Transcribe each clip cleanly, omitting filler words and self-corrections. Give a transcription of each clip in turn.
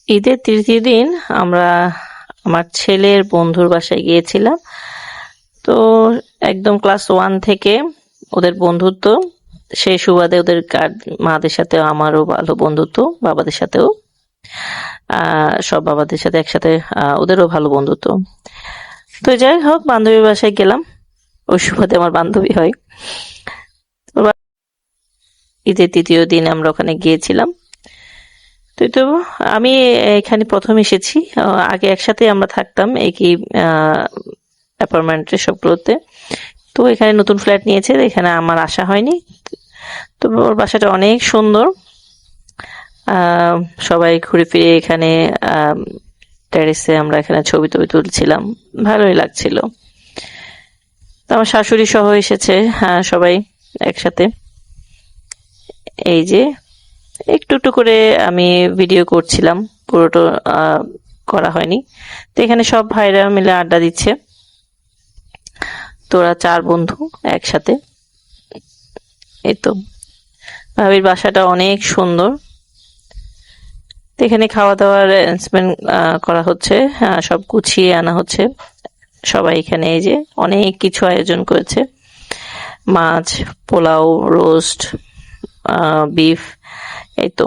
ঈদের তৃতীয় দিন আমরা আমার ছেলের বন্ধুর বাসায় গিয়েছিলাম। তো একদম ক্লাস 1 থেকে ওদের বন্ধুত্ব, সেই সুবাদে ওদের মাদের সাথে আমারও ভালো বন্ধুত্ব, বাবাদের সাথেও সব বাবাদের সাথে একসাথে ওদেরও ভালো বন্ধুত্ব। তো যাই হোক, বান্ধবীর বাসায় গেলাম, ওই সুবাদে আমার বান্ধবী হয়। ঈদের তৃতীয় দিন আমরা ওখানে গিয়েছিলাম। তো আমি এখানে প্রথম এসেছি, আগে একসাথে আমরা থাকতাম একই অ্যাপার্টমেন্টে সবগুলোতে। তো এখানে নতুন ফ্ল্যাট নিয়েছে, এখানে আমার আসা হয়নি। তো ওর বাসাটা অনেক সুন্দর, সবাই ঘুরে ফিরে এখানে টেরেসে আমরা এখানে ছবি টবি তুলছিলাম, ভালোই লাগছিল। তো আমার শাশুড়ি সহ এসেছে, সবাই একসাথে। এই যে একটু একটু করে আমি ভিডিও করছিলাম, পুরোটা করা হয়নি। তো এখানে সব ভাইরা মিলে আড্ডা দিচ্ছে, তোরা 4 বন্ধু একসাথে। এই তো ভাবির বাসাটা অনেক সুন্দর। তো এখানে খাওয়া দাওয়ার অ্যারেঞ্জমেন্ট করা হচ্ছে, সব গুছিয়ে আনা হচ্ছে। সবাই এখানে এই যে অনেক কিছু আয়োজন করেছে, মাছ, পোলাও, রোস্ট, বিফ। এই তো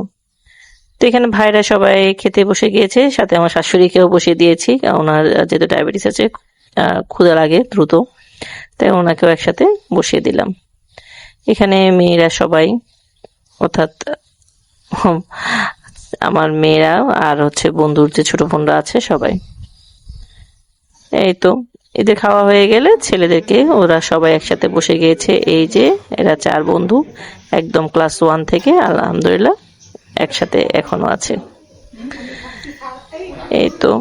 এখানে ভাইরা সবাই খেতে বসে গিয়েছে, সাথে আমার শাশুড়িকেও বসিয়ে দিয়েছি, ওনার যেহেতু ডায়াবেটিস আছে, ক্ষুধা লাগে দ্রুত, তাই ওনাকেও একসাথে বসিয়ে দিলাম। এখানে মেয়েরা সবাই, অর্থাৎ আমার মেয়েরা আর হচ্ছে বন্ধুর যে ছোট বোনরা আছে সবাই। এই তো এদের খাওয়া হয়ে গেলে ছেলেদেরকে, ওরা সবাই একসাথে বসে গিয়েছে। এই যে এরা 4 বন্ধু, একদম ক্লাস 1 থেকে আলহামদুলিল্লাহ একসাথে এখনো আছে। এই তো